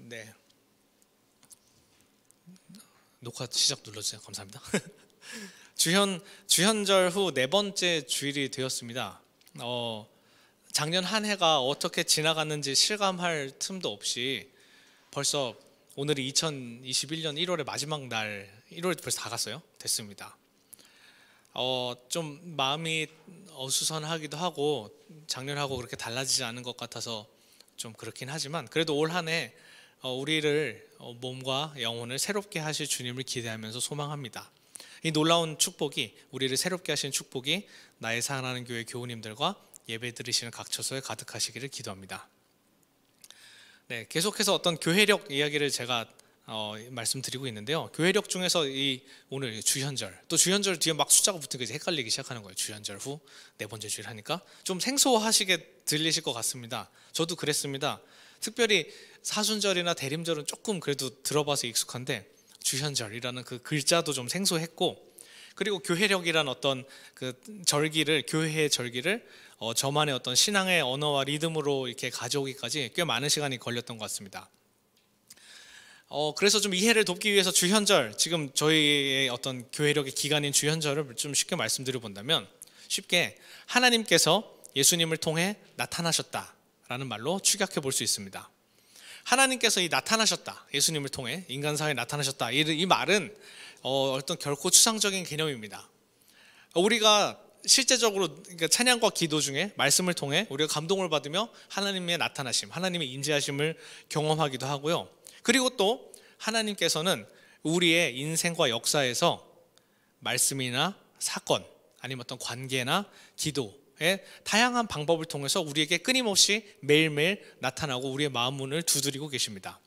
네. 녹화 시작 눌러주세요. 감사합니다. 주현절 후 네 번째 주일이 되었습니다. 작년 한 해가 어떻게 지나갔는지 실감할 틈도 없이 벌써 오늘이 2021년 1월의 마지막 날, 1월이 벌써 다 갔어요. 됐습니다. 좀 마음이 어수선하기도 하고 작년하고 그렇게 달라지지 않은 것 같아서 좀 그렇긴 하지만 그래도 올 한 해 우리를 몸과 영혼을 새롭게 하실 주님을 기대하면서 소망합니다. 이 놀라운 축복이, 우리를 새롭게 하신 축복이 나의 사랑하는 교회 교우님들과 예배 드리시는 각 처소에 가득하시기를 기도합니다. 네, 계속해서 어떤 교회력 이야기를 제가 말씀드리고 있는데요. 교회력 중에서 오늘 주현절, 또 주현절 뒤에 막 숫자가 붙으니까 이제 헷갈리기 시작하는 거예요. 주현절 후 네 번째 주일 하니까 좀 생소하시게 들리실 것 같습니다. 저도 그랬습니다. 특별히 사순절이나 대림절은 조금 그래도 들어봐서 익숙한데 주현절이라는 그 글자도 좀 생소했고, 그리고 교회력이란 어떤 그 절기를, 교회의 절기를 저만의 어떤 신앙의 언어와 리듬으로 이렇게 가져오기까지 꽤 많은 시간이 걸렸던 것 같습니다. 그래서 좀 이해를 돕기 위해서 주현절, 지금 저희의 어떤 교회력의 기간인 주현절을 좀 쉽게 말씀드려 본다면, 쉽게 하나님께서 예수님을 통해 나타나셨다라는 말로 축약해 볼 수 있습니다. 하나님께서 나타나셨다, 예수님을 통해 인간사회에 나타나셨다, 이 말은 어떤 결코 추상적인 개념입니다. 우리가 실제적으로 찬양과 기도 중에 말씀을 통해 우리가 감동을 받으며 하나님의 나타나심, 하나님의 인지하심을 경험하기도 하고요. 그리고 또 하나님께서는 우리의 인생과 역사에서 말씀이나 사건, 아니면 어떤 관계나 기도의 다양한 방법을 통해서 우리에게 끊임없이 매일매일 나타나고 우리의 마음 문을 두드리고 계십니다.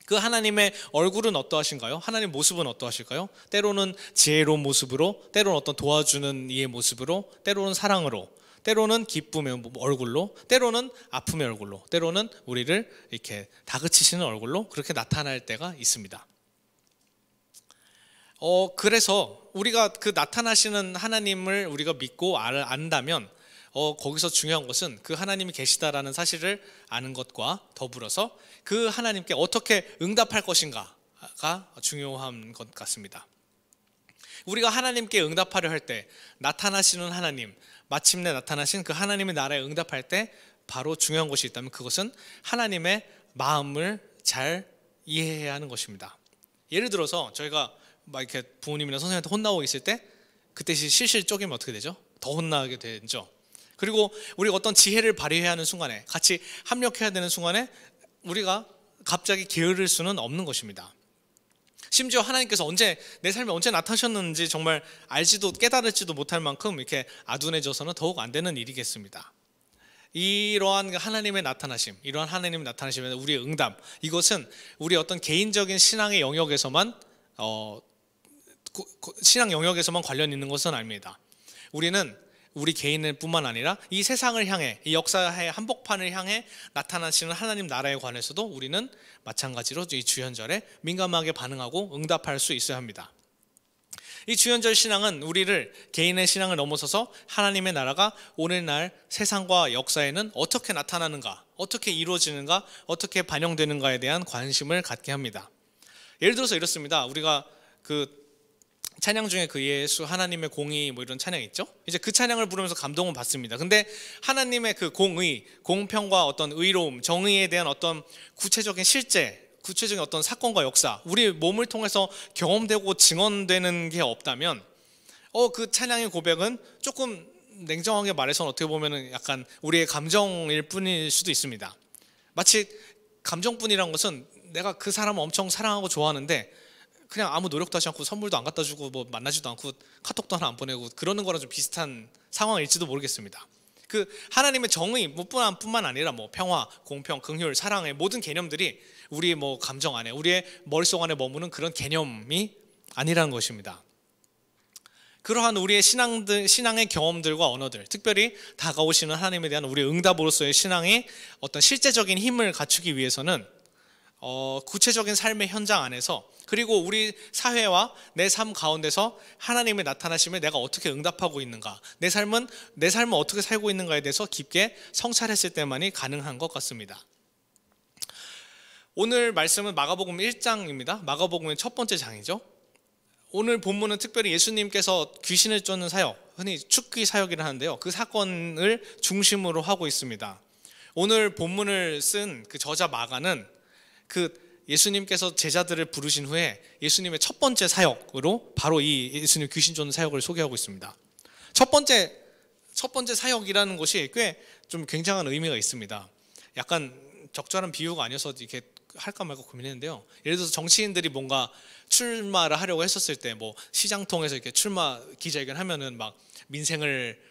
그 하나님의 얼굴은 어떠하신가요? 하나님의 모습은 어떠하실까요? 때로는 지혜로운 모습으로, 때로는 어떤 도와주는 이의 모습으로, 때로는 사랑으로, 때로는 기쁨의 얼굴로, 때로는 아픔의 얼굴로, 때로는 우리를 이렇게 다그치시는 얼굴로 그렇게 나타날 때가 있습니다. 그래서 우리가 그 나타나시는 하나님을 우리가 믿고 안다면 거기서 중요한 것은 그 하나님이 계시다라는 사실을 아는 것과 더불어서 그 하나님께 어떻게 응답할 것인가가 중요한 것 같습니다. 우리가 하나님께 응답하려 할 때, 나타나시는 하나님, 마침내 나타나신 그 하나님의 나라에 응답할 때 바로 중요한 것이 있다면 그것은 하나님의 마음을 잘 이해해야 하는 것입니다. 예를 들어서 저희가 막 이렇게 부모님이나 선생님한테 혼나고 있을 때 그때 실실 쪼개면 어떻게 되죠? 더 혼나게 되죠. 그리고 우리가 어떤 지혜를 발휘해야 하는 순간에, 같이 합력해야 되는 순간에 우리가 갑자기 게으를 수는 없는 것입니다. 심지어 하나님께서 내 삶에 언제 나타나셨는지 정말 알지도 깨달을지도 못할 만큼 이렇게 아둔해져서는 더욱 안 되는 일이겠습니다. 이러한 하나님의 나타나심, 이러한 하나님의 나타나심에 우리의 응답, 이것은 우리 어떤 개인적인 신앙의 영역에서만 신앙 영역에서만 관련 있는 것은 아닙니다. 우리는 우리 개인을 뿐만 아니라 이 세상을 향해, 이 역사의 한복판을 향해 나타나시는 하나님 나라에 관해서도 우리는 마찬가지로 이 주현절에 민감하게 반응하고 응답할 수 있어야 합니다. 이 주현절 신앙은 우리를, 개인의 신앙을 넘어서서 하나님의 나라가 오늘날 세상과 역사에는 어떻게 나타나는가, 어떻게 이루어지는가, 어떻게 반영되는가에 대한 관심을 갖게 합니다. 예를 들어서 이렇습니다. 우리가 그 찬양 중에 그 예수 하나님의 공의 이런 찬양 있죠? 이제 그 찬양을 부르면서 감동을 받습니다. 근데 하나님의 그 공의, 공평과 어떤 의로움, 정의에 대한 어떤 구체적인 실제, 구체적인 어떤 사건과 역사, 우리 몸을 통해서 경험되고 증언되는 게 없다면 그 찬양의 고백은 조금 냉정하게 말해서는 어떻게 보면 약간 우리의 감정일 뿐일 수도 있습니다. 마치 감정뿐이란 것은 내가 그 사람을 엄청 사랑하고 좋아하는데 그냥 아무 노력도 하지 않고 선물도 안 갖다 주고 뭐 만나지도 않고 카톡도 하나 안 보내고 그러는 거랑 좀 비슷한 상황일지도 모르겠습니다. 그 하나님의 정의 뿐만 아니라 평화, 공평, 긍휼, 사랑의 모든 개념들이 우리의 감정 안에, 우리의 머릿속 안에 머무는 그런 개념이 아니라는 것입니다. 그러한 우리의 신앙의 경험들과 언어들, 특별히 다가오시는 하나님에 대한 우리의 응답으로서의 신앙의 어떤 실제적인 힘을 갖추기 위해서는 구체적인 삶의 현장 안에서, 그리고 우리 사회와 내 삶 가운데서 하나님의 나타나심에 내가 어떻게 응답하고 있는가, 내 삶을 어떻게 살고 있는가에 대해서 깊게 성찰했을 때만이 가능한 것 같습니다. 오늘 말씀은 마가복음 1장입니다. 마가복음의 첫 번째 장이죠. 오늘 본문은 특별히 예수님께서 귀신을 쫓는 사역, 흔히 축귀 사역이라 하는데요, 그 사건을 중심으로 하고 있습니다. 오늘 본문을 쓴 그 저자 마가는 그 예수님께서 제자들을 부르신 후에 예수님의 첫 번째 사역으로 바로 이 예수님 귀신 쫓는 사역을 소개하고 있습니다. 첫 번째 사역이라는 것이 꽤 좀 굉장한 의미가 있습니다. 약간 적절한 비유가 아니어서 이렇게 할까 말까 고민했는데요. 예를 들어서 정치인들이 뭔가 출마를 하려고 했었을 때 뭐 시장통에서 이렇게 출마 기자회견 하면은 막 민생을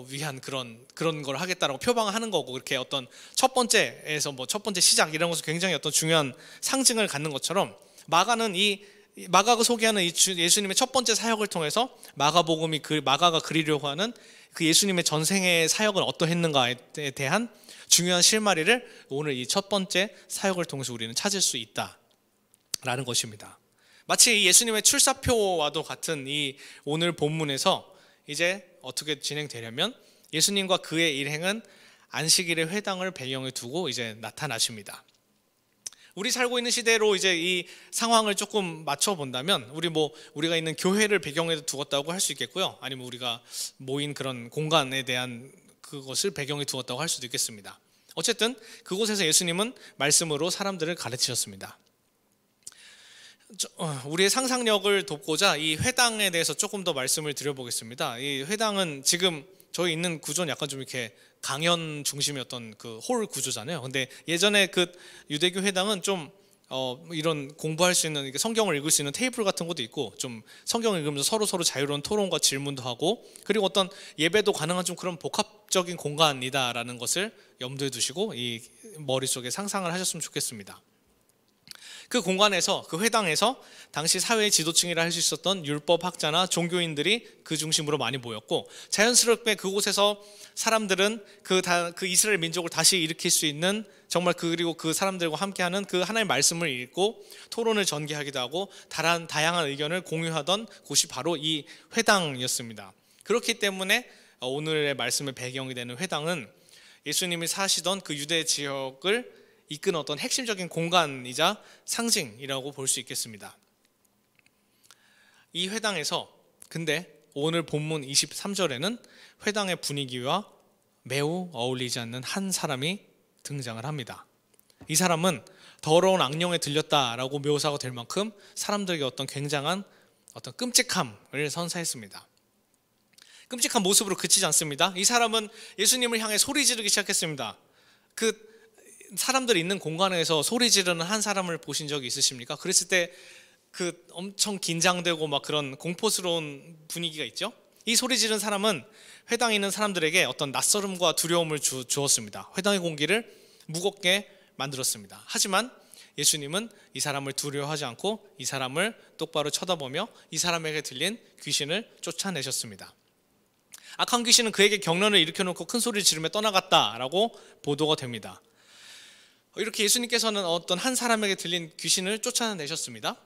위한 그런 걸 하겠다라고 표방하는 거고, 그렇게 어떤 첫 번째에서 뭐 첫 번째 시작 이런 것은 굉장히 어떤 중요한 상징을 갖는 것처럼, 마가가 소개하는 이 예수님의 첫 번째 사역을 통해서 마가복음이 마가가 그리려고 하는 그 예수님의 전생의 사역은 어떠했는가에 대한 중요한 실마리를 오늘 이 첫 번째 사역을 통해서 우리는 찾을 수 있다라는 것입니다. 마치 예수님의 출사표와도 같은 이 오늘 본문에서 이제 어떻게 진행되려면 예수님과 그의 일행은 안식일의 회당을 배경에 두고 이제 나타나십니다. 우리 살고 있는 시대로 이제 이 상황을 조금 맞춰 본다면 우리가 있는 교회를 배경에 두었다고 할 수 있겠고요. 아니면 우리가 모인 그런 공간에 대한 그것을 배경에 두었다고 할 수도 있겠습니다. 어쨌든 그곳에서 예수님은 말씀으로 사람들을 가르치셨습니다. 우리의 상상력을 돕고자 이 회당에 대해서 조금 더 말씀을 드려보겠습니다. 이 회당은 지금 저희 있는 구조는 약간 좀 이렇게 강연 중심이었던 그 홀 구조잖아요. 근데 예전에 그 유대교 회당은 좀 이런 공부할 수 있는, 성경을 읽을 수 있는 테이블 같은 것도 있고, 좀 성경을 읽으면서 서로 자유로운 토론과 질문도 하고, 그리고 어떤 예배도 가능한 좀 그런 복합적인 공간이다라는 것을 염두에 두시고 이 머릿속에 상상을 하셨으면 좋겠습니다. 그 공간에서, 그 회당에서 당시 사회의 지도층이라 할 수 있었던 율법학자나 종교인들이 그 중심으로 많이 모였고, 자연스럽게 그곳에서 사람들은 그 이스라엘 민족을 다시 일으킬 수 있는, 정말 그리고 그 사람들과 함께하는 그 하나님의 말씀을 읽고 토론을 전개하기도 하고 다양한 의견을 공유하던 곳이 바로 이 회당이었습니다. 그렇기 때문에 오늘의 말씀의 배경이 되는 회당은 예수님이 사시던 그 유대 지역을 이끄는 어떤 핵심적인 공간이자 상징이라고 볼 수 있겠습니다. 이 회당에서 근데 오늘 본문 23절에는 회당의 분위기와 매우 어울리지 않는 한 사람이 등장을 합니다. 이 사람은 더러운 악령에 들렸다라고 묘사가 될 만큼 사람들에게 어떤 굉장한 어떤 끔찍함을 선사했습니다. 끔찍한 모습으로 그치지 않습니다. 이 사람은 예수님을 향해 소리 지르기 시작했습니다. 그 사람들이 있는 공간에서 소리 지르는 한 사람을 보신 적이 있으십니까? 그랬을 때 그 엄청 긴장되고 막 그런 공포스러운 분위기가 있죠. 이 소리 지른 사람은 회당에 있는 사람들에게 어떤 낯설음과 두려움을 주었습니다. 회당의 공기를 무겁게 만들었습니다. 하지만 예수님은 이 사람을 두려워하지 않고 이 사람을 똑바로 쳐다보며 이 사람에게 들린 귀신을 쫓아내셨습니다. 악한 귀신은 그에게 경련을 일으켜놓고 큰 소리를 지르며 떠나갔다라고 보도가 됩니다. 이렇게 예수님께서는 어떤 한 사람에게 들린 귀신을 쫓아내셨습니다.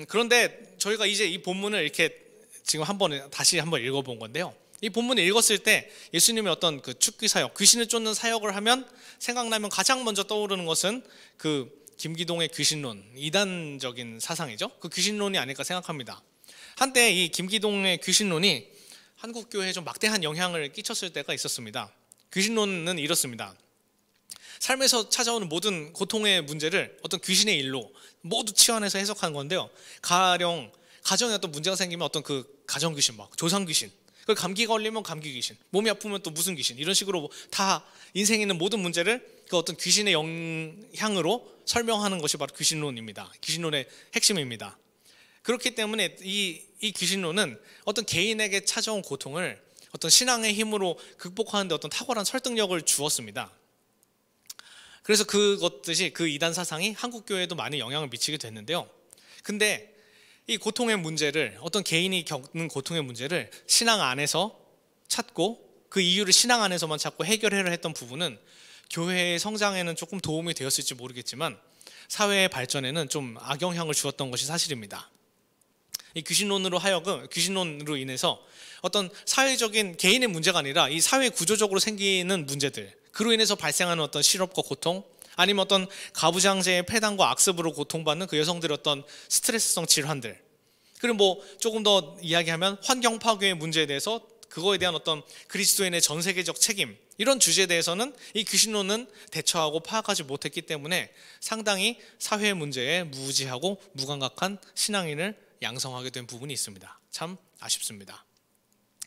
그런데 저희가 이제 이 본문을 이렇게 지금 다시 한번 읽어본 건데요. 이 본문을 읽었을 때 예수님의 어떤 그 축귀 사역, 귀신을 쫓는 사역을 하면 생각나면 가장 먼저 떠오르는 것은 그 김기동의 귀신론, 이단적인 사상이죠. 그 귀신론이 아닐까 생각합니다. 한때 이 김기동의 귀신론이 한국 교회에 좀 막대한 영향을 끼쳤을 때가 있었습니다. 귀신론은 이렇습니다. 삶에서 찾아오는 모든 고통의 문제를 어떤 귀신의 일로 모두 치환해서 해석하는 건데요. 가령 가정에 어떤 문제가 생기면 어떤 그 가정 귀신, 막 조상 귀신, 그 감기가 걸리면 감기 귀신, 몸이 아프면 또 무슨 귀신, 이런 식으로 다 인생에 있는 모든 문제를 그 어떤 귀신의 영향으로 설명하는 것이 바로 귀신론입니다. 귀신론의 핵심입니다. 그렇기 때문에 이 귀신론은 어떤 개인에게 찾아온 고통을 어떤 신앙의 힘으로 극복하는 데 어떤 탁월한 설득력을 주었습니다. 그래서 그것듯이 그 이단 사상이 한국 교회에도 많이 영향을 미치게 됐는데요. 근데 이 고통의 문제를, 어떤 개인이 겪는 고통의 문제를 신앙 안에서 찾고 그 이유를 신앙 안에서만 찾고 해결해야 했던 부분은 교회의 성장에는 조금 도움이 되었을지 모르겠지만 사회의 발전에는 좀 악영향을 주었던 것이 사실입니다. 이 귀신론으로 인해서 어떤 사회적인 개인의 문제가 아니라 이 사회 구조적으로 생기는 문제들, 그로 인해서 발생하는 어떤 실업과 고통, 아니면 어떤 가부장제의 폐단과 악습으로 고통받는 그 여성들의 어떤 스트레스성 질환들, 그리고 뭐 조금 더 이야기하면 환경 파괴의 문제에 대해서 그거에 대한 어떤 그리스도인의 전 세계적 책임, 이런 주제에 대해서는 이 귀신론은 대처하고 파악하지 못했기 때문에 상당히 사회 문제에 무지하고 무감각한 신앙인을 양성하게 된 부분이 있습니다. 참 아쉽습니다.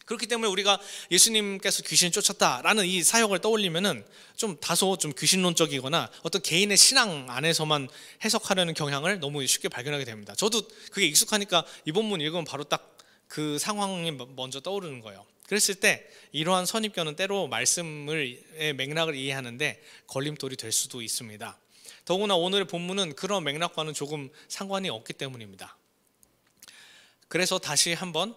그렇기 때문에 우리가 예수님께서 귀신을 쫓았다라는 이 사역을 떠올리면은 좀 다소 좀 귀신론적이거나 어떤 개인의 신앙 안에서만 해석하려는 경향을 너무 쉽게 발견하게 됩니다. 저도 그게 익숙하니까 이 본문 읽으면 바로 딱 그 상황이 먼저 떠오르는 거예요. 그랬을 때 이러한 선입견은 때로 말씀의 맥락을 이해하는데 걸림돌이 될 수도 있습니다. 더구나 오늘의 본문은 그런 맥락과는 조금 상관이 없기 때문입니다. 그래서 다시 한번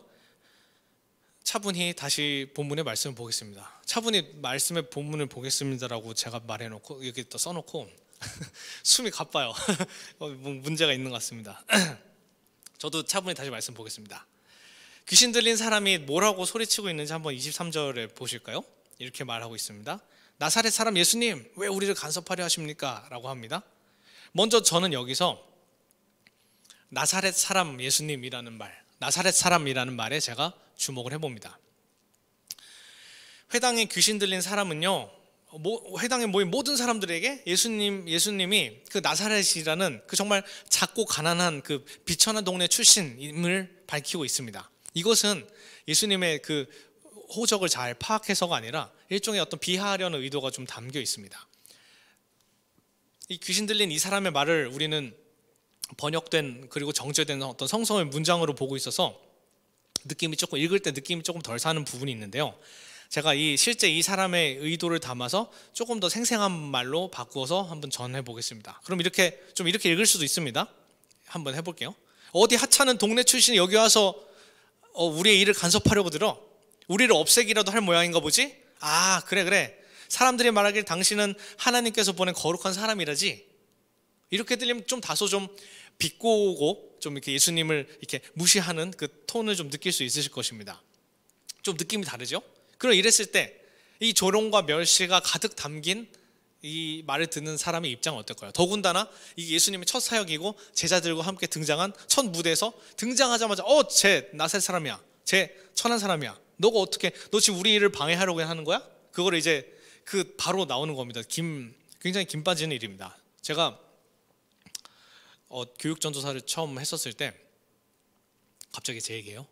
차분히 다시 본문의 말씀을 보겠습니다. 차분히 말씀의 본문을 보겠습니다라고 제가 말해놓고 여기 또 써놓고 숨이 가빠요. 문제가 있는 것 같습니다. 저도 차분히 다시 말씀 보겠습니다. 귀신 들린 사람이 뭐라고 소리치고 있는지 한번 23절에 보실까요? 이렇게 말하고 있습니다. 나사렛 사람 예수님, 왜 우리를 간섭하려 하십니까? 라고 합니다. 먼저 저는 여기서 나사렛 사람 예수님이라는 말, 나사렛 사람이라는 말에 제가 주목을 해봅니다. 회당에 귀신 들린 사람은요, 회당에 모인 모든 사람들에게 예수님이 그 나사렛이라는 그 정말 작고 가난한 그 비천한 동네 출신임을 밝히고 있습니다. 이것은 예수님의 그 호적을 잘 파악해서가 아니라 일종의 어떤 비하하려는 의도가 좀 담겨 있습니다. 이 귀신 들린 이 사람의 말을 우리는 번역된 그리고 정제된 어떤 성서의 문장으로 보고 있어서 읽을 때 느낌이 조금 덜 사는 부분이 있는데요. 제가 실제 이 사람의 의도를 담아서 조금 더 생생한 말로 바꾸어서 한번 전해 보겠습니다. 그럼 이렇게 읽을 수도 있습니다. 한번 해볼게요. 어디 하찮은 동네 출신이 여기 와서 우리의 일을 간섭하려고 들어? 우리를 없애기라도 할 모양인가 보지? 아, 그래. 사람들이 말하길 당신은 하나님께서 보낸 거룩한 사람이라지? 이렇게 들리면 좀 다소 좀 비꼬고 좀 이렇게 예수님을 이렇게 무시하는 그 톤을 좀 느낄 수 있으실 것입니다. 좀 느낌이 다르죠? 그럼 이랬을 때 이 조롱과 멸시가 가득 담긴 이 말을 듣는 사람의 입장은 어떨까요? 더군다나 이게 예수님의 첫 사역이고 제자들과 함께 등장한 첫 무대에서 등장하자마자 쟤 나사렛 사람이야, 쟤 천한 사람이야, 너 지금 우리 일을 방해하려고 하는 거야? 그거를 이제 바로 나오는 겁니다. 굉장히 김 빠지는 일입니다. 제가 교육전도사를 처음 했었을 때 갑자기 제 얘기예요.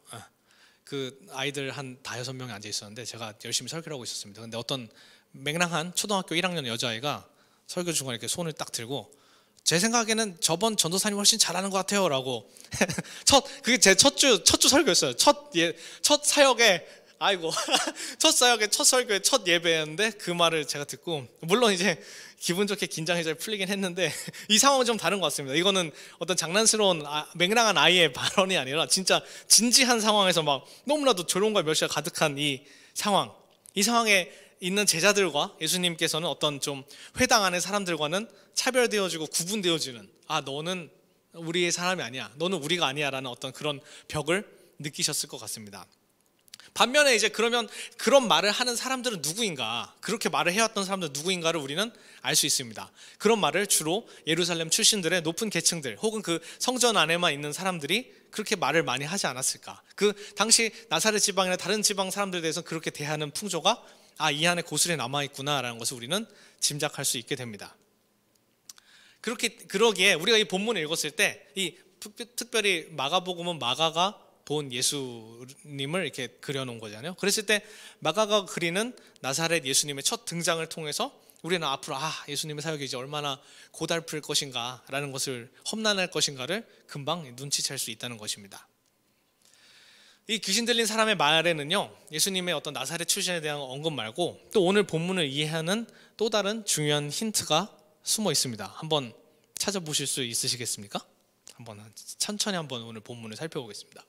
그 아이들 한 5-6명이 앉아 있었는데 제가 열심히 설교를 하고 있었습니다. 근데 어떤 맹랑한 초등학교 1학년 여자아이가 설교 중간에 이렇게 손을 딱 들고 제 생각에는 저번 전도사님 훨씬 잘하는 것 같아요 라고 그게 제 첫 주 설교였어요. 첫 사역에 첫 사역에 첫 설교에 첫 예배였는데 그 말을 제가 듣고 물론 이제 기분 좋게 긴장이 잘 풀리긴 했는데 이 상황은 좀 다른 것 같습니다. 이거는 어떤 장난스러운 맹랑한 아이의 발언이 아니라 진짜 진지한 상황에서 막 너무나도 조롱과 멸시가 가득한 이 상황에 있는 제자들과 예수님께서는 어떤 좀 회당 안의 사람들과는 차별되어지고 구분되어지는 너는 우리의 사람이 아니야, 너는 우리가 아니야 라는 어떤 그런 벽을 느끼셨을 것 같습니다. 반면에 이제 그러면 그런 말을 하는 사람들은 누구인가, 그렇게 말을 해왔던 사람들은 누구인가를 우리는 알 수 있습니다. 그런 말을 주로 예루살렘 출신들의 높은 계층들 혹은 그 성전 안에만 있는 사람들이 그렇게 말을 많이 하지 않았을까. 그 당시 나사렛 지방이나 다른 지방 사람들에 대해서 그렇게 대하는 풍조가 이 안에 고스란히 남아있구나 라는 것을 우리는 짐작할 수 있게 됩니다. 그러기에 우리가 이 본문을 읽었을 때 특별히 마가복음은 마가가 본 예수님을 이렇게 그려놓은 거잖아요. 그랬을 때 마가가 그리는 나사렛 예수님의 첫 등장을 통해서 우리는 앞으로 예수님의 사역이 이제 얼마나 고달플 것인가 라는 것을, 험난할 것인가를 금방 눈치챌 수 있다는 것입니다. 이 귀신 들린 사람의 말에는요, 예수님의 어떤 나사렛 출신에 대한 언급 말고 또 오늘 본문을 이해하는 또 다른 중요한 힌트가 숨어 있습니다. 한번 찾아보실 수 있으시겠습니까? 천천히 한번 오늘 본문을 살펴보겠습니다.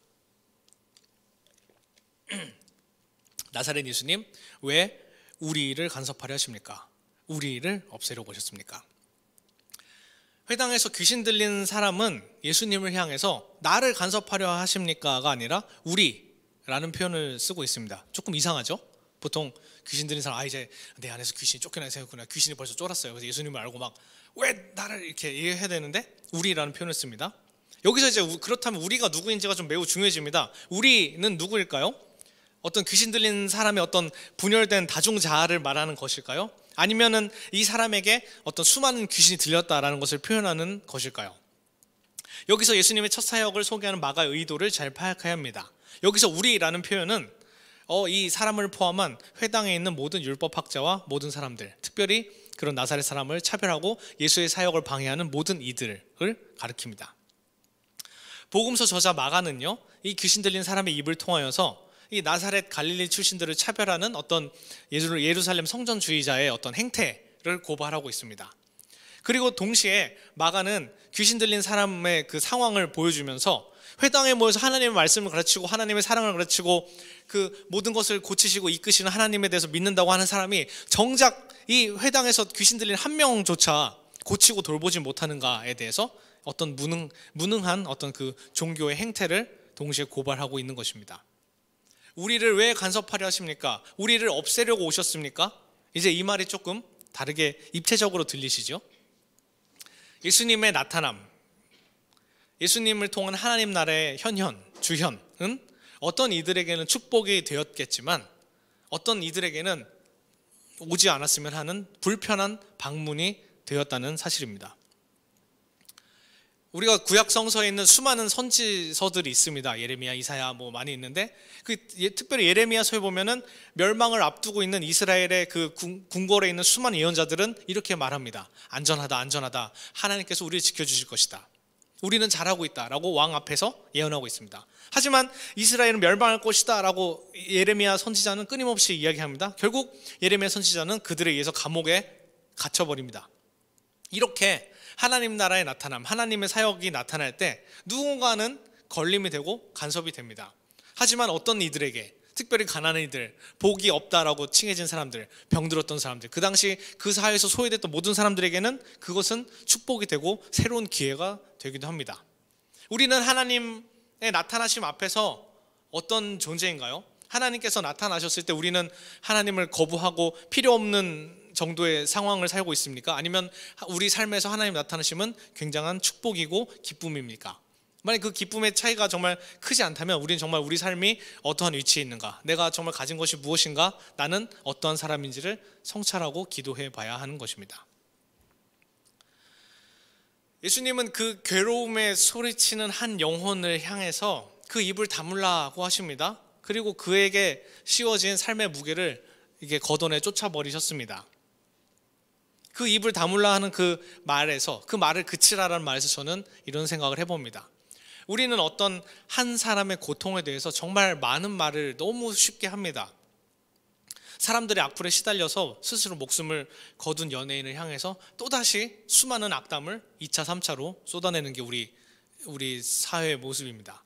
나사렛 예수님, 왜 우리를 간섭하려 하십니까? 우리를 없애려고 하셨습니까? 회당에서 귀신 들린 사람은 예수님을 향해서 나를 간섭하려 하십니까가 아니라 우리라는 표현을 쓰고 있습니다. 조금 이상하죠? 보통 귀신 들린 사람 이제 내 안에서 귀신이 쫓겨나게 생겼구나, 귀신이 벌써 쫄았어요. 그래서 예수님을 알고 막 왜 나를 이렇게 이해해야 되는데 우리라는 표현을 씁니다. 여기서 이제 그렇다면 우리가 누구인지가 좀 매우 중요해집니다. 우리는 누구일까요? 어떤 귀신 들린 사람의 어떤 분열된 다중자아를 말하는 것일까요? 아니면은 이 사람에게 어떤 수많은 귀신이 들렸다라는 것을 표현하는 것일까요? 여기서 예수님의 첫 사역을 소개하는 마가의 의도를 잘 파악해야 합니다. 여기서 우리라는 표현은 이 사람을 포함한 회당에 있는 모든 율법학자와 모든 사람들, 특별히 그런 나사렛 사람을 차별하고 예수의 사역을 방해하는 모든 이들을 가리킵니다. 복음서 저자 마가는요, 이 귀신 들린 사람의 입을 통하여서 이 나사렛 갈릴리 출신들을 차별하는 어떤 예루살렘 성전주의자의 어떤 행태를 고발하고 있습니다. 그리고 동시에 마가는 귀신 들린 사람의 그 상황을 보여주면서 회당에 모여서 하나님의 말씀을 가르치고 하나님의 사랑을 가르치고 그 모든 것을 고치시고 이끄시는 하나님에 대해서 믿는다고 하는 사람이 정작 이 회당에서 귀신 들린 한 명조차 고치고 돌보지 못하는가에 대해서 어떤 무능한 어떤 그 종교의 행태를 동시에 고발하고 있는 것입니다. 우리를 왜 간섭하려 하십니까? 우리를 없애려고 오셨습니까? 이제 이 말이 조금 다르게 입체적으로 들리시죠? 예수님의 나타남, 예수님을 통한 하나님 나라의 주현은 어떤 이들에게는 축복이 되었겠지만 어떤 이들에게는 오지 않았으면 하는 불편한 방문이 되었다는 사실입니다. 우리가 구약 성서에 있는 수많은 선지서들이 있습니다. 예레미야, 이사야 많이 있는데 특별히 예레미야서에 보면은 멸망을 앞두고 있는 이스라엘의 그 궁궐에 있는 수많은 예언자들은 이렇게 말합니다. 안전하다, 안전하다. 하나님께서 우리를 지켜주실 것이다. 우리는 잘하고 있다라고 왕 앞에서 예언하고 있습니다. 하지만 이스라엘은 멸망할 것이다 라고 예레미야 선지자는 끊임없이 이야기합니다. 결국 예레미야 선지자는 그들에 의해서 감옥에 갇혀버립니다. 이렇게 하나님 나라의 나타남, 하나님의 사역이 나타날 때 누군가는 걸림이 되고 간섭이 됩니다. 하지만 어떤 이들에게, 특별히 가난한 이들, 복이 없다라고 칭해진 사람들, 병들었던 사람들, 그 당시 그 사회에서 소외됐던 모든 사람들에게는 그것은 축복이 되고 새로운 기회가 되기도 합니다. 우리는 하나님의 나타나심 앞에서 어떤 존재인가요? 하나님께서 나타나셨을 때 우리는 하나님을 거부하고 필요 없는 정도의 상황을 살고 있습니까? 아니면 우리 삶에서 하나님 나타나심은 굉장한 축복이고 기쁨입니까? 만약 그 기쁨의 차이가 정말 크지 않다면 우리는 정말 우리 삶이 어떠한 위치에 있는가, 내가 정말 가진 것이 무엇인가, 나는 어떠한 사람인지를 성찰하고 기도해 봐야 하는 것입니다. 예수님은 그 괴로움에 소리치는 한 영혼을 향해서 그 입을 다물라고 하십니다. 그리고 그에게 씌워진 삶의 무게를 이게 걷어내 쫓아버리셨습니다. 그 입을 다물라 하는 그 말에서, 그 말을 그치라라는 말에서 저는 이런 생각을 해봅니다. 우리는 어떤 한 사람의 고통에 대해서 정말 많은 말을 너무 쉽게 합니다. 사람들의 악플에 시달려서 스스로 목숨을 거둔 연예인을 향해서 또다시 수많은 악담을 2차, 3차로 쏟아내는 게 우리 사회의 모습입니다.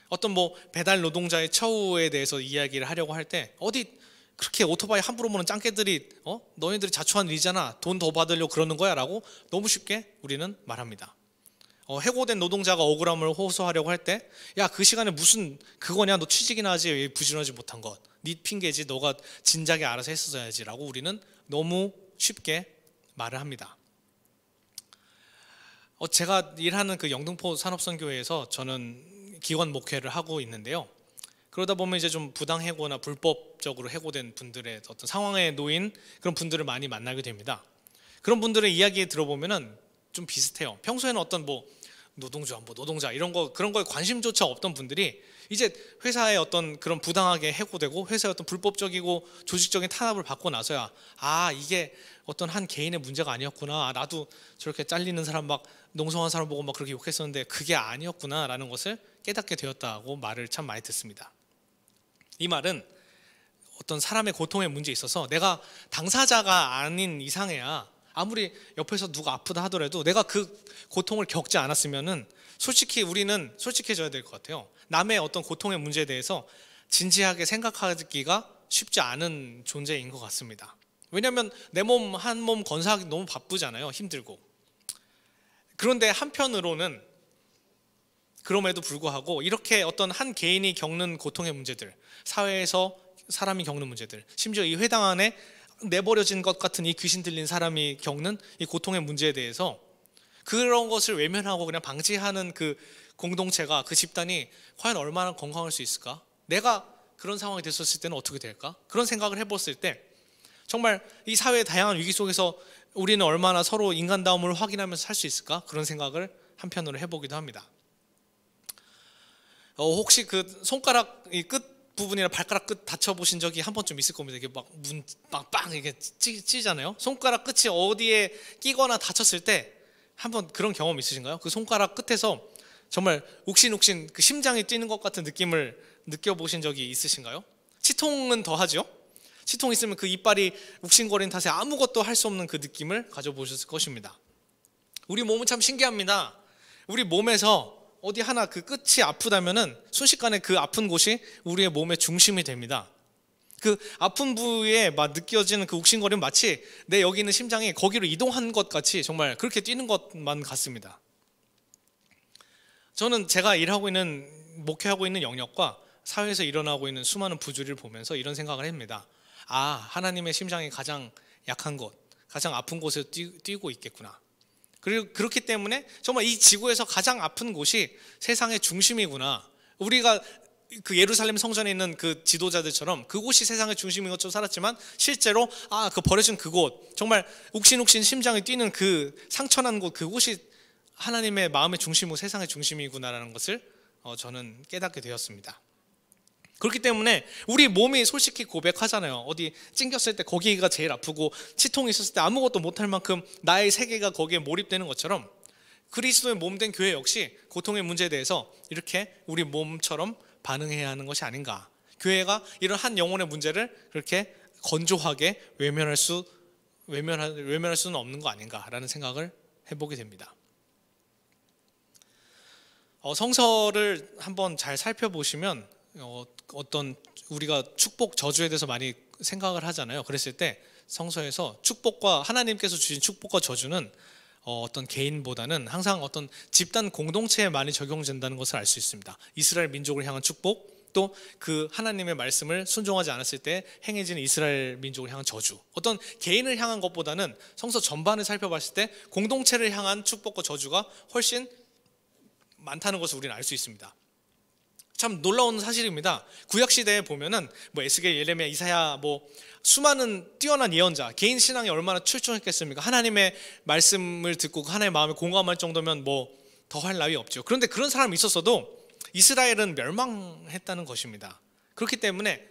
어떤 배달 노동자의 처우에 대해서 이야기를 하려고 할 때 어디 그렇게 오토바이 함부로 모는 짱깨들이 너희들이 자초한 일이잖아, 돈 더 받으려고 그러는 거야 라고 너무 쉽게 우리는 말합니다. 해고된 노동자가 억울함을 호소하려고 할 때 야, 그 시간에 무슨 그거냐, 너 취직이나 하지 왜 부지런하지 못한 것, 네 핑계지, 너가 진작에 알아서 했었어야지 라고 우리는 너무 쉽게 말을 합니다. 제가 일하는 그 영등포 산업선교회에서 저는 기관 목회를 하고 있는데요, 그러다 보면 이제 좀 부당해고나 불법적으로 해고된 분들의 어떤 상황에 놓인 그런 분들을 많이 만나게 됩니다. 그런 분들의 이야기 들어보면은 좀 비슷해요. 평소에는 어떤 노동자 이런 거, 그런 거에 관심조차 없던 분들이 이제 회사의 어떤 그런 부당하게 해고되고 회사의 어떤 불법적이고 조직적인 탄압을 받고 나서야 이게 어떤 한 개인의 문제가 아니었구나, 나도 저렇게 잘리는 사람 막 농성한 사람 보고 막 그렇게 욕했었는데 그게 아니었구나 라는 것을 깨닫게 되었다고 말을 참 많이 듣습니다. 이 말은 어떤 사람의 고통의 문제에 있어서 내가 당사자가 아닌 이상해야 아무리 옆에서 누가 아프다 하더라도 내가 그 고통을 겪지 않았으면은 솔직히 우리는 솔직해져야 될 것 같아요. 남의 어떤 고통의 문제에 대해서 진지하게 생각하기가 쉽지 않은 존재인 것 같습니다. 왜냐하면 내 몸 한 몸 건사하기 너무 바쁘잖아요. 힘들고. 그런데 한편으로는 그럼에도 불구하고 이렇게 어떤 한 개인이 겪는 고통의 문제들, 사회에서 사람이 겪는 문제들, 심지어 이 회당 안에 내버려진 것 같은 이 귀신 들린 사람이 겪는 이 고통의 문제에 대해서 그런 것을 외면하고 그냥 방치하는 그 공동체가, 그 집단이 과연 얼마나 건강할 수 있을까? 내가 그런 상황이 됐었을 때는 어떻게 될까? 그런 생각을 해봤을 때 정말 이 사회의 다양한 위기 속에서 우리는 얼마나 서로 인간다움을 확인하면서 살 수 있을까? 그런 생각을 한편으로 해보기도 합니다. 혹시 그 손가락 이 끝 부분이나 발가락 끝 다쳐보신 적이 한 번쯤 있을 겁니다. 이게 막 빵빵 이게 찌잖아요. 손가락 끝이 어디에 끼거나 다쳤을 때 한번 그런 경험 있으신가요? 그 손가락 끝에서 정말 욱신욱신 그 심장이 뛰는 것 같은 느낌을 느껴보신 적이 있으신가요? 치통은 더하죠. 치통 있으면 그 이빨이 욱신거리는 탓에 아무것도 할 수 없는 그 느낌을 가져보셨을 것입니다. 우리 몸은 참 신기합니다. 우리 몸에서 어디 하나 그 끝이 아프다면은 순식간에 그 아픈 곳이 우리의 몸의 중심이 됩니다. 그 아픈 부위에 막 느껴지는 그 욱신거림은 마치 내 여기 있는 심장이 거기로 이동한 것 같이 정말 그렇게 뛰는 것만 같습니다. 저는 제가 일하고 있는, 목회하고 있는 영역과 사회에서 일어나고 있는 수많은 부주의를 보면서 이런 생각을 합니다. 아, 하나님의 심장이 가장 약한 곳, 가장 아픈 곳에 뛰고 있겠구나. 그리고 그렇기 때문에 정말 이 지구에서 가장 아픈 곳이 세상의 중심이구나. 우리가 그 예루살렘 성전에 있는 그 지도자들처럼 그곳이 세상의 중심인 것처럼 살았지만 실제로 그 버려진 그곳, 정말 욱신욱신 심장이 뛰는 그 상처난 곳, 그곳이 하나님의 마음의 중심이고 세상의 중심이구나라는 것을 저는 깨닫게 되었습니다. 그렇기 때문에 우리 몸이 솔직히 고백하잖아요. 어디 찡겼을 때 거기가 제일 아프고 치통이 있었을 때 아무것도 못할 만큼 나의 세계가 거기에 몰입되는 것처럼 그리스도의 몸된 교회 역시 고통의 문제에 대해서 이렇게 우리 몸처럼 반응해야 하는 것이 아닌가. 교회가 이런 한 영혼의 문제를 그렇게 건조하게 외면할 수는 없는 거 아닌가라는 생각을 해보게 됩니다. 성서를 한번 잘 살펴보시면 어떤 우리가 축복 저주에 대해서 많이 생각을 하잖아요. 그랬을 때 성서에서 축복과 하나님께서 주신 축복과 저주는 어떤 개인보다는 항상 어떤 집단 공동체에 많이 적용된다는 것을 알 수 있습니다. 이스라엘 민족을 향한 축복, 또 그 하나님의 말씀을 순종하지 않았을 때 행해지는 이스라엘 민족을 향한 저주, 어떤 개인을 향한 것보다는 성서 전반을 살펴봤을 때 공동체를 향한 축복과 저주가 훨씬 많다는 것을 우리는 알 수 있습니다. 참 놀라운 사실입니다. 구약시대에 보면은 에스겔, 예레미야, 이사야 수많은 뛰어난 예언자, 개인 신앙이 얼마나 출중했겠습니까? 하나님의 말씀을 듣고 하나님의 마음에 공감할 정도면 더할 나위 없죠. 그런데 그런 사람이 있었어도 이스라엘은 멸망했다는 것입니다. 그렇기 때문에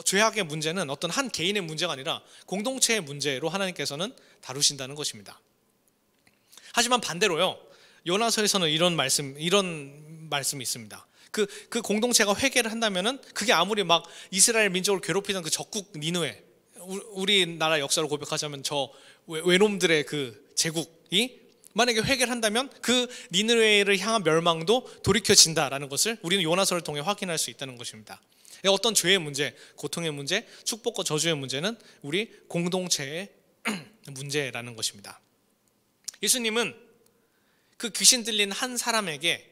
죄악의 문제는 어떤 한 개인의 문제가 아니라 공동체의 문제로 하나님께서는 다루신다는 것입니다. 하지만 반대로요, 요나서에서는 이런 말씀이 있습니다. 그 공동체가 회개를 한다면은 그게 아무리 막 이스라엘 민족을 괴롭히던 그 적국 니느웨, 우리나라 역사로 고백하자면 저 외놈들의 그 제국이 만약에 회개를 한다면 그 니느웨를 향한 멸망도 돌이켜진다라는 것을 우리는 요나서를 통해 확인할 수 있다는 것입니다. 어떤 죄의 문제, 고통의 문제, 축복과 저주의 문제는 우리 공동체의 문제라는 것입니다. 예수님은 그 귀신 들린 한 사람에게,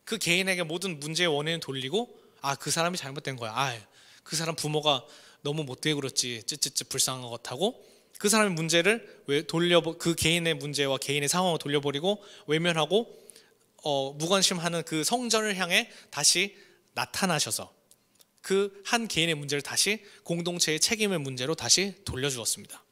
그 개인에게 모든 문제의 원인을 돌리고 그 사람이 잘못된 거야. 그 사람 부모가 너무 못되게 그렇지, 쯧쯧쯧 불쌍한 것 같고, 그 사람의 문제를 그 개인의 문제와 개인의 상황을 돌려버리고 외면하고 무관심하는 그 성전을 향해 다시 나타나셔서 그 한 개인의 문제를 다시 공동체의 책임의 문제로 다시 돌려주었습니다.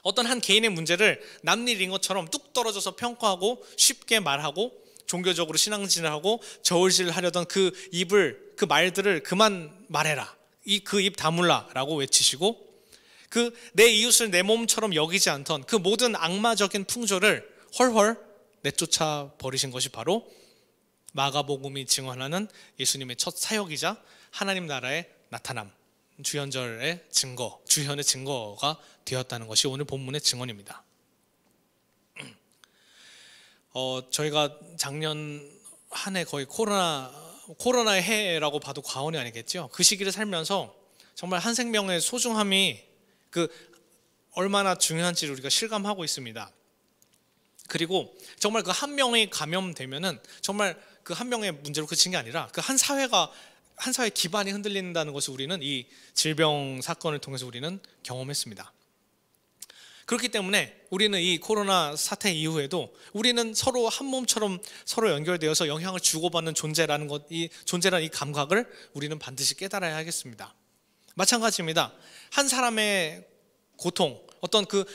어떤 한 개인의 문제를 남일인 것처럼 뚝 떨어져서 평가하고 쉽게 말하고 종교적으로 신앙진을하고 저울질하려던 그 말들을 그만 말해라, 그 입 다물라라고 외치시고, 그 내 이웃을 내 몸처럼 여기지 않던 그 모든 악마적인 풍조를 헐헐 내쫓아 버리신 것이 바로 마가복음이 증언하는 예수님의 첫 사역이자 하나님 나라의 나타남, 주현의 증거가 되었다는 것이 오늘 본문의 증언입니다. 저희가 작년 한 해 거의 코로나의 해라고 봐도 과언이 아니겠죠. 그 시기를 살면서 정말 한 생명의 소중함이 얼마나 중요한지를 우리가 실감하고 있습니다. 그리고 정말 그 한 명이 감염되면은 정말 그 한 명의 문제로 그친 게 아니라 그 한 사회의 기반이 흔들린다는 것을 우리는 이 질병 사건을 통해서 우리는 경험했습니다. 그렇기 때문에 우리는 이 코로나 사태 이후에도 우리는 서로 한 몸처럼 서로 연결되어서 영향을 주고받는 존재라는 것, 이 존재라는 이 감각을 우리는 반드시 깨달아야 하겠습니다. 마찬가지입니다. 한 사람의 고통,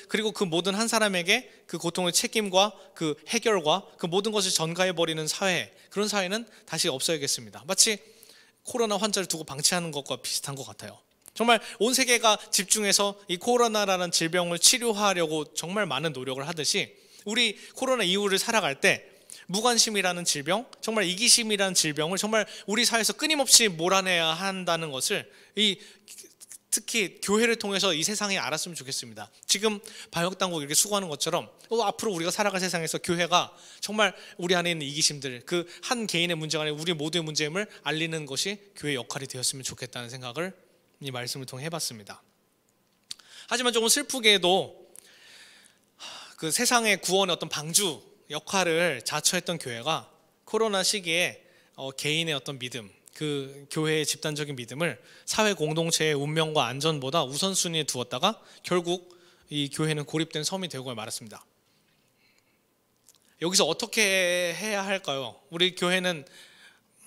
그리고 그 모든 한 사람에게 그 고통의 책임과 그 해결과 그 모든 것을 전가해버리는 사회, 그런 사회는 다시 없어야겠습니다. 마치 코로나 환자를 두고 방치하는 것과 비슷한 것 같아요. 정말 온 세계가 집중해서 이 코로나라는 질병을 치료하려고 정말 많은 노력을 하듯이 우리 코로나 이후를 살아갈 때 무관심이라는 질병, 정말 이기심이라는 질병을 정말 우리 사회에서 끊임없이 몰아내야 한다는 것을 특히 교회를 통해서 이 세상이 알았으면 좋겠습니다. 지금 방역당국이 이렇게 수고하는 것처럼 앞으로 우리가 살아갈 세상에서 교회가 정말 우리 안에 있는 이기심들, 그 한 개인의 문제가 아니라 우리 모두의 문제임을 알리는 것이 교회의 역할이 되었으면 좋겠다는 생각을 이 말씀을 통해 해봤습니다. 하지만 조금 슬프게도 그 세상의 구원의 어떤 방주 역할을 자처했던 교회가 코로나 시기에 개인의 어떤 믿음, 그 교회의 집단적인 믿음을 사회 공동체의 운명과 안전보다 우선순위에 두었다가 결국 이 교회는 고립된 섬이 되고 말았습니다. 여기서 어떻게 해야 할까요? 우리 교회는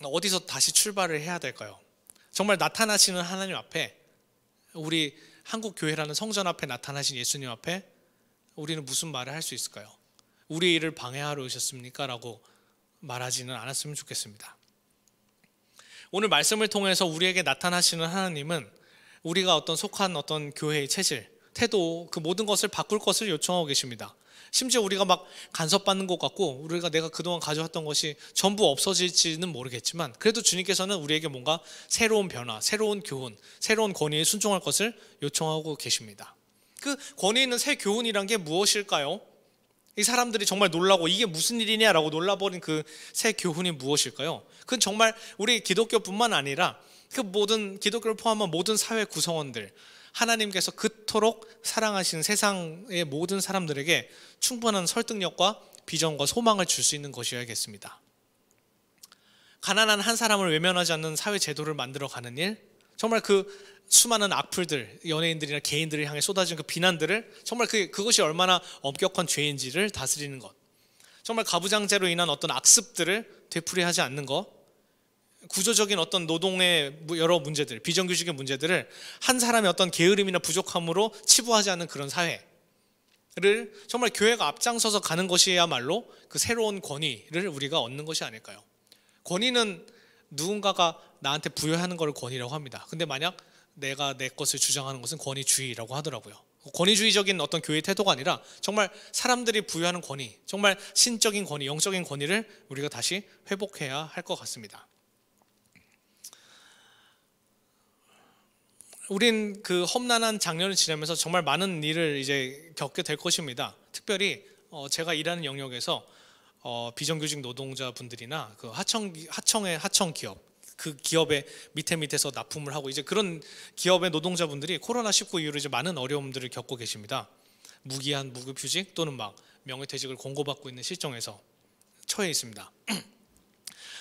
어디서 다시 출발을 해야 될까요? 정말 나타나시는 하나님 앞에, 우리 한국 교회라는 성전 앞에 나타나신 예수님 앞에 우리는 무슨 말을 할 수 있을까요? 우리 일을 방해하러 오셨습니까? 라고 말하지는 않았으면 좋겠습니다. 오늘 말씀을 통해서 우리에게 나타나시는 하나님은 우리가 속한 어떤 교회의 체질, 태도, 그 모든 것을 바꿀 것을 요청하고 계십니다. 심지어 우리가 막 간섭받는 것 같고 내가 그동안 가져왔던 것이 전부 없어질지는 모르겠지만 그래도 주님께서는 우리에게 뭔가 새로운 변화, 새로운 교훈, 새로운 권위에 순종할 것을 요청하고 계십니다. 그 권위 있는 새 교훈이란 게 무엇일까요? 이 사람들이 정말 놀라고 이게 무슨 일이냐라고 놀라버린 그 새 교훈이 무엇일까요? 그건 정말 우리 기독교뿐만 아니라 그 모든 기독교를 포함한 모든 사회 구성원들, 하나님께서 그토록 사랑하시는 세상의 모든 사람들에게 충분한 설득력과 비전과 소망을 줄 수 있는 것이어야겠습니다. 가난한 한 사람을 외면하지 않는 사회 제도를 만들어가는 일, 정말 그 수많은 악플들, 연예인들이나 개인들을 향해 쏟아진 그 비난들을 정말 그것이 얼마나 엄격한 죄인지를 다스리는 것, 정말 가부장제로 인한 어떤 악습들을 되풀이하지 않는 것, 구조적인 어떤 노동의 여러 문제들, 비정규직의 문제들을 한 사람의 어떤 게으름이나 부족함으로 치부하지 않는 그런 사회를 정말 교회가 앞장서서 가는 것이야말로 그 새로운 권위를 우리가 얻는 것이 아닐까요? 권위는 누군가가 나한테 부여하는 것을 권위라고 합니다. 근데 만약 내가 내 것을 주장하는 것은 권위주의라고 하더라고요. 권위주의적인 어떤 교회 태도가 아니라 정말 사람들이 부여하는 권위, 정말 신적인 권위, 영적인 권위를 우리가 다시 회복해야 할 것 같습니다. 우린 그 험난한 작년을 지나면서 정말 많은 일을 이제 겪게 될 것입니다. 특별히 제가 일하는 영역에서 비정규직 노동자분들이나 그 하청의 하청 기업, 그 기업의 밑에서 납품을 하고 이제 그런 기업의 노동자분들이 코로나19 이후로 이제 많은 어려움들을 겪고 계십니다. 무기한 무급휴직 또는 막 명예퇴직을 공고받고 있는 실정에서 처해 있습니다.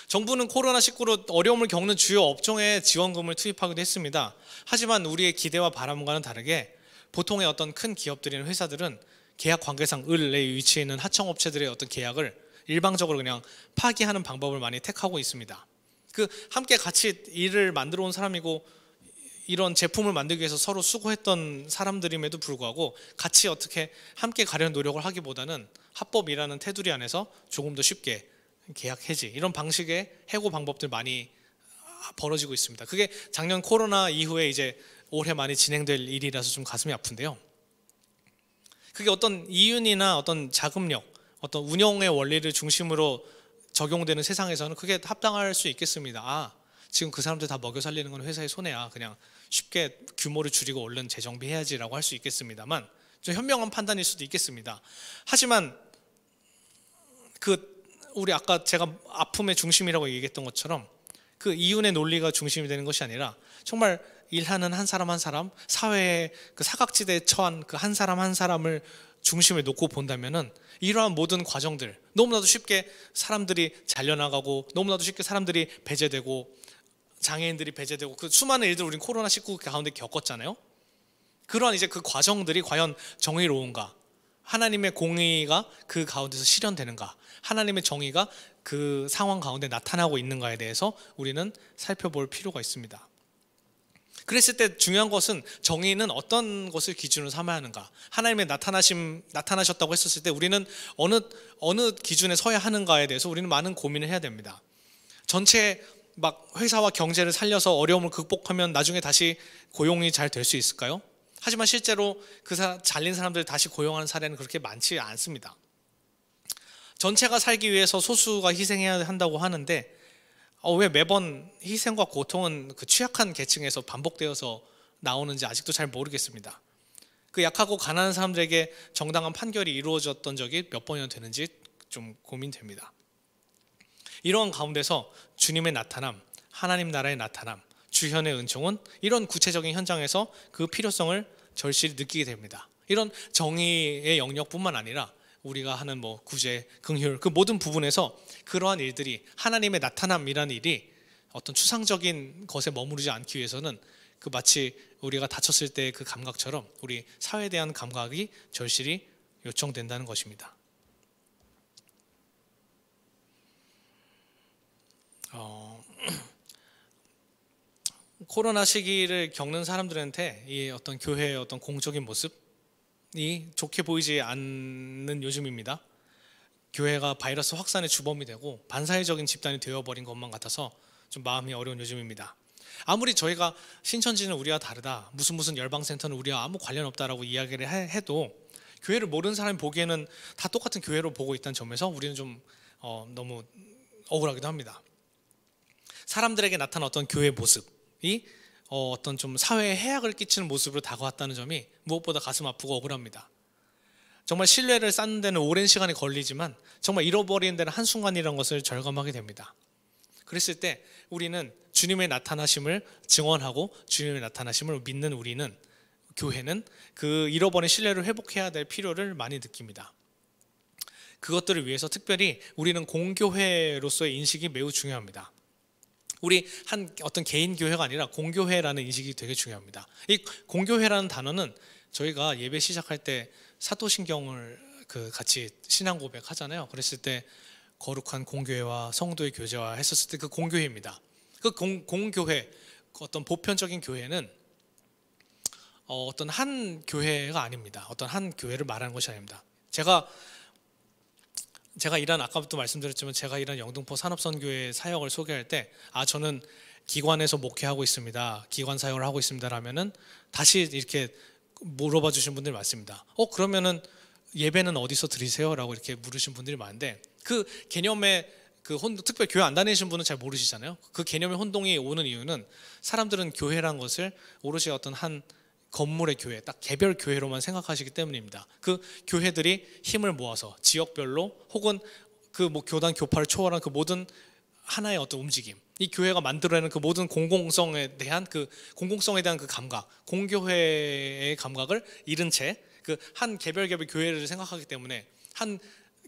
정부는 코로나19로 어려움을 겪는 주요 업종에 지원금을 투입하기도 했습니다. 하지만 우리의 기대와 바람과는 다르게 보통의 어떤 큰 기업들이나 회사들은 계약 관계상 을에 위치해 있는 하청업체들의 어떤 계약을 일방적으로 그냥 파기하는 방법을 많이 택하고 있습니다. 그 함께 같이 일을 만들어 온 사람이고 이런 제품을 만들기 위해서 서로 수고했던 사람들임에도 불구하고 같이 어떻게 함께 가려는 노력을 하기보다는 합법이라는 테두리 안에서 조금 더 쉽게 계약 해지, 이런 방식의 해고 방법들 많이 벌어지고 있습니다. 그게 작년 코로나 이후에 이제 올해 많이 진행될 일이라서 좀 가슴이 아픈데요. 그게 어떤 이윤이나 어떤 자금력, 어떤 운영의 원리를 중심으로 적용되는 세상에서는 그게 합당할 수 있겠습니다. 지금 그 사람들 다 먹여 살리는 건 회사의 손해야, 그냥 쉽게 규모를 줄이고 얼른 재정비해야지라고 할 수 있겠습니다만, 좀 현명한 판단일 수도 있겠습니다. 하지만 우리 아까 제가 아픔의 중심이라고 얘기했던 것처럼 그 이윤의 논리가 중심이 되는 것이 아니라 정말 일하는 한 사람 한 사람, 사회의 그 사각지대에 처한 그 한 사람 한 사람을 중심에 놓고 본다면은 이러한 모든 과정들, 너무나도 쉽게 사람들이 잘려나가고 너무나도 쉽게 사람들이 배제되고 장애인들이 배제되고 그 수많은 일들 우리는 코로나19 가운데 겪었잖아요. 그러한 이제 그 과정들이 과연 정의로운가, 하나님의 공의가 그 가운데서 실현되는가, 하나님의 정의가 그 상황 가운데 나타나고 있는가에 대해서 우리는 살펴볼 필요가 있습니다. 그랬을 때 중요한 것은 정의는 어떤 것을 기준으로 삼아야 하는가, 하나님의 나타나셨다고 했었을 때 우리는 어느 기준에 서야 하는가에 대해서 우리는 많은 고민을 해야 됩니다. 전체 막 회사와 경제를 살려서 어려움을 극복하면 나중에 다시 고용이 잘 될 수 있을까요? 하지만 실제로 잘린 사람들을 다시 고용하는 사례는 그렇게 많지 않습니다. 전체가 살기 위해서 소수가 희생해야 한다고 하는데 왜 매번 희생과 고통은 그 취약한 계층에서 반복되어서 나오는지 아직도 잘 모르겠습니다. 그 약하고 가난한 사람들에게 정당한 판결이 이루어졌던 적이 몇 번이나 되는지 좀 고민됩니다. 이러한 가운데서 주님의 나타남, 하나님 나라의 나타남, 주현의 은총은 이런 구체적인 현장에서 그 필요성을 절실히 느끼게 됩니다. 이런 정의의 영역뿐만 아니라 우리가 하는 구제, 긍휼 그 모든 부분에서 그러한 일들이, 하나님의 나타남이라는 일이 어떤 추상적인 것에 머무르지 않기 위해서는 그 마치 우리가 다쳤을 때 그 감각처럼 우리 사회에 대한 감각이 절실히 요청된다는 것입니다. 코로나 시기를 겪는 사람들한테 이 어떤 교회의 어떤 공적인 모습이 좋게 보이지 않는 요즘입니다. 교회가 바이러스 확산의 주범이 되고 반사회적인 집단이 되어버린 것만 같아서 좀 마음이 어려운 요즘입니다. 아무리 저희가 신천지는 우리와 다르다, 무슨 열방센터는 우리와 아무 관련 없다라고 이야기를 해도 교회를 모르는 사람이 보기에는 다 똑같은 교회로 보고 있다는 점에서 우리는 좀 너무 억울하기도 합니다. 사람들에게 나타난 어떤 교회 모습이 어떤 좀 사회에 해악을 끼치는 모습으로 다가왔다는 점이 무엇보다 가슴 아프고 억울합니다. 정말 신뢰를 쌓는 데는 오랜 시간이 걸리지만 정말 잃어버리는 데는 한순간이라는 것을 절감하게 됩니다. 그랬을 때 우리는 주님의 나타나심을 증언하고 주님의 나타나심을 믿는 우리는, 교회는 그 잃어버린 신뢰를 회복해야 될 필요를 많이 느낍니다. 그것들을 위해서 특별히 우리는 공교회로서의 인식이 매우 중요합니다. 우리 한 어떤 개인 교회가 아니라 공교회라는 인식이 되게 중요합니다. 이 공교회라는 단어는 저희가 예배 시작할 때 사도신경을 같이 신앙 고백하잖아요. 그랬을 때 거룩한 공교회와 성도의 교제와 했었을 때 그 공교회입니다. 그 공교회, 어떤 보편적인 교회는 어떤 한 교회가 아닙니다. 어떤 한 교회를 말하는 것이 아닙니다. 제가 아까부터 말씀드렸지만 제가 일한 영등포 산업선교회 사역을 소개할 때 저는 기관에서 목회하고 있습니다, 기관 사역을 하고 있습니다 라면은 다시 이렇게 물어봐 주신 분들이 많습니다. 그러면은 예배는 어디서 드리세요? 라고 이렇게 물으신 분들이 많은데 그 개념의 특별히 교회 안 다니신 분은 잘 모르시잖아요. 그 개념의 혼동이 오는 이유는 사람들은 교회란 것을 오롯이 어떤 한 건물의 교회, 딱 개별 교회로만 생각하시기 때문입니다. 그 교회들이 힘을 모아서 지역별로 혹은 교단 교파를 초월한 그 모든 하나의 어떤 움직임, 이 교회가 만들어내는 그 모든 공공성에 대한 그 감각, 공교회의 감각을 잃은 채 그 한 개별 교회를 생각하기 때문에 한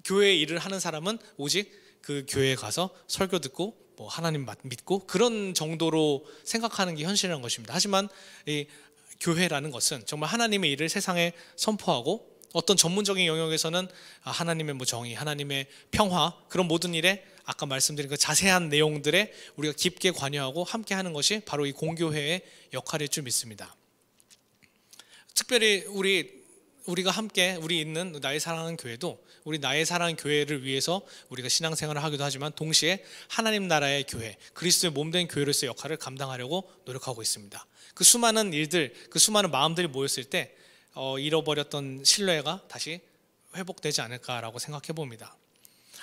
교회의 일을 하는 사람은 오직 그 교회에 가서 설교 듣고 하나님 믿고 그런 정도로 생각하는 게 현실이라는 것입니다. 하지만 이 교회라는 것은 정말 하나님의 일을 세상에 선포하고 어떤 전문적인 영역에서는 하나님의 정의, 하나님의 평화, 그런 모든 일에 아까 말씀드린 그 자세한 내용들에 우리가 깊게 관여하고 함께 하는 것이 바로 이 공교회의 역할일 줄 믿습니다. 특별히 우리가 함께 있는 나의 사랑하는 교회도 우리 나의 사랑하는 교회를 위해서 우리가 신앙생활을 하기도 하지만 동시에 하나님 나라의 교회, 그리스도의 몸된 교회로서의 역할을 감당하려고 노력하고 있습니다. 그 수많은 일들, 그 수많은 마음들이 모였을 때 잃어버렸던 신뢰가 다시 회복되지 않을까라고 생각해 봅니다.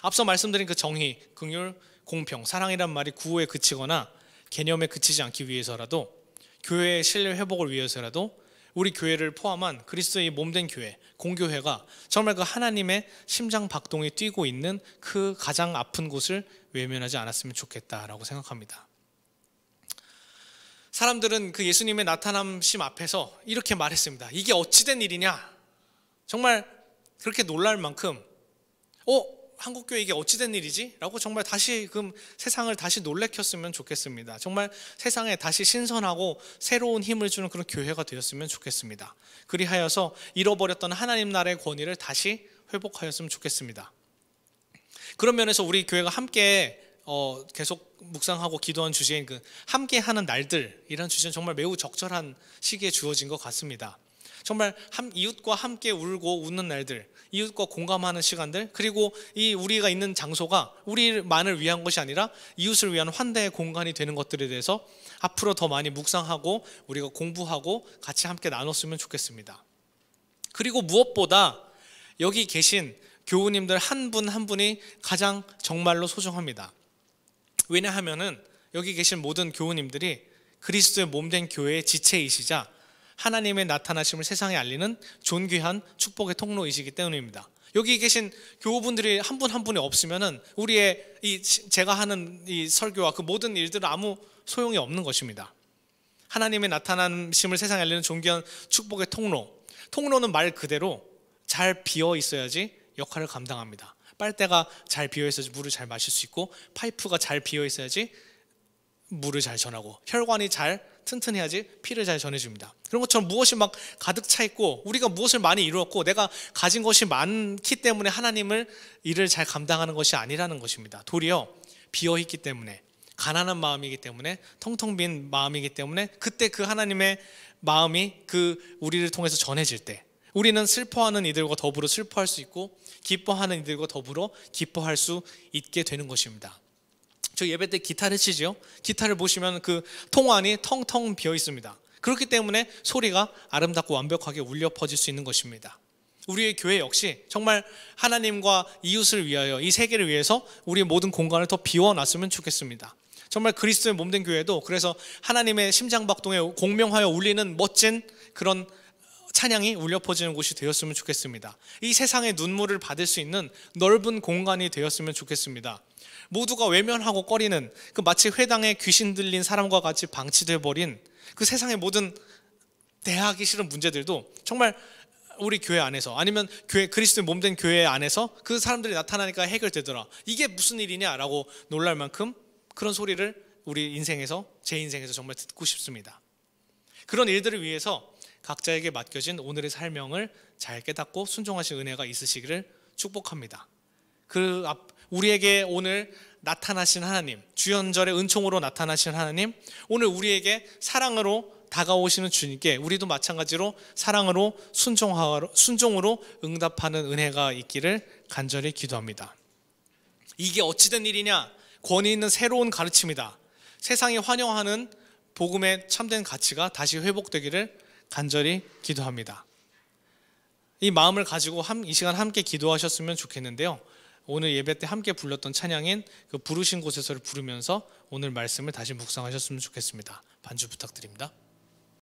앞서 말씀드린 그 정의, 긍휼, 공평, 사랑이란 말이 구호에 그치거나 개념에 그치지 않기 위해서라도, 교회의 신뢰 회복을 위해서라도 우리 교회를 포함한 그리스도의 몸된 교회, 공교회가 정말 그 하나님의 심장 박동이 뛰고 있는 그 가장 아픈 곳을 외면하지 않았으면 좋겠다라고 생각합니다. 사람들은 그 예수님의 나타남심 앞에서 이렇게 말했습니다. 이게 어찌된 일이냐? 정말 그렇게 놀랄 만큼 한국교회 이게 어찌된 일이지? 라고 정말 다시 세상을 다시 놀래켰으면 좋겠습니다. 정말 세상에 다시 신선하고 새로운 힘을 주는 그런 교회가 되었으면 좋겠습니다. 그리하여서 잃어버렸던 하나님 나라의 권위를 다시 회복하였으면 좋겠습니다. 그런 면에서 우리 교회가 함께 계속 묵상하고 기도한 주제인 그 함께하는 날들이라는 주제는 정말 매우 적절한 시기에 주어진 것 같습니다. 정말 이웃과 함께 울고 웃는 날들, 이웃과 공감하는 시간들, 그리고 이 우리가 있는 장소가 우리만을 위한 것이 아니라 이웃을 위한 환대의 공간이 되는 것들에 대해서 앞으로 더 많이 묵상하고 우리가 공부하고 같이 함께 나눴으면 좋겠습니다. 그리고 무엇보다 여기 계신 교우님들 한 분 한 분이 가장 정말로 소중합니다. 왜냐하면은 여기 계신 모든 교우님들이 그리스도의 몸된 교회의 지체이시자 하나님의 나타나심을 세상에 알리는 존귀한 축복의 통로이시기 때문입니다. 여기 계신 교우분들이 한 분 한 분이 없으면은 우리의 제가 하는 이 설교와 그 모든 일들은 아무 소용이 없는 것입니다. 하나님의 나타나심을 세상에 알리는 존귀한 축복의 통로는 말 그대로 잘 비어 있어야지 역할을 감당합니다. 빨대가 잘 비어 있어야지 물을 잘 마실 수 있고, 파이프가 잘 비어 있어야지 물을 잘 전하고, 혈관이 잘 튼튼해야지 피를 잘 전해줍니다. 그런 것처럼 무엇이 막 가득 차 있고 우리가 무엇을 많이 이루었고 내가 가진 것이 많기 때문에 하나님을 일을 잘 감당하는 것이 아니라는 것입니다. 도리어 비어 있기 때문에, 가난한 마음이기 때문에, 텅텅 빈 마음이기 때문에 그때 그 하나님의 마음이 우리를 통해서 전해질 때 우리는 슬퍼하는 이들과 더불어 슬퍼할 수 있고 기뻐하는 이들과 더불어 기뻐할 수 있게 되는 것입니다. 저 예배 때 기타를 치죠. 기타를 보시면 그 통안이 텅텅 비어 있습니다. 그렇기 때문에 소리가 아름답고 완벽하게 울려 퍼질 수 있는 것입니다. 우리의 교회 역시 정말 하나님과 이웃을 위하여, 이 세계를 위해서 우리의 모든 공간을 더 비워놨으면 좋겠습니다. 정말 그리스도의 몸된 교회도 그래서 하나님의 심장박동에 공명하여 울리는 멋진 그런 찬양이 울려 퍼지는 곳이 되었으면 좋겠습니다. 이 세상의 눈물을 받을 수 있는 넓은 공간이 되었으면 좋겠습니다. 모두가 외면하고 꺼리는 그 마치 회당에 귀신 들린 사람과 같이 방치되어 버린 그 세상의 모든 대하기 싫은 문제들도 정말 우리 교회 안에서, 아니면 그리스도의 몸된 교회 안에서 그 사람들이 나타나니까 해결되더라, 이게 무슨 일이냐라고 놀랄 만큼 그런 소리를 우리 인생에서, 제 인생에서 정말 듣고 싶습니다. 그런 일들을 위해서 각자에게 맡겨진 오늘의 사명을 잘 깨닫고 순종하신 은혜가 있으시기를 축복합니다. 우리에게 오늘 나타나신 하나님, 주연절의 은총으로 나타나신 하나님, 오늘 우리에게 사랑으로 다가오시는 주님께 우리도 마찬가지로 사랑으로 순종으로 응답하는 은혜가 있기를 간절히 기도합니다. 이게 어찌된 일이냐? 권위 있는 새로운 가르침이다. 세상이 환영하는 복음의 참된 가치가 다시 회복되기를 간절히 기도합니다. 이 마음을 가지고 이 시간 함께 기도하셨으면 좋겠는데요. 오늘 예배 때 함께 불렀던 찬양인 그 부르신 곳에서를 부르면서 오늘 말씀을 다시 묵상하셨으면 좋겠습니다. 반주 부탁드립니다.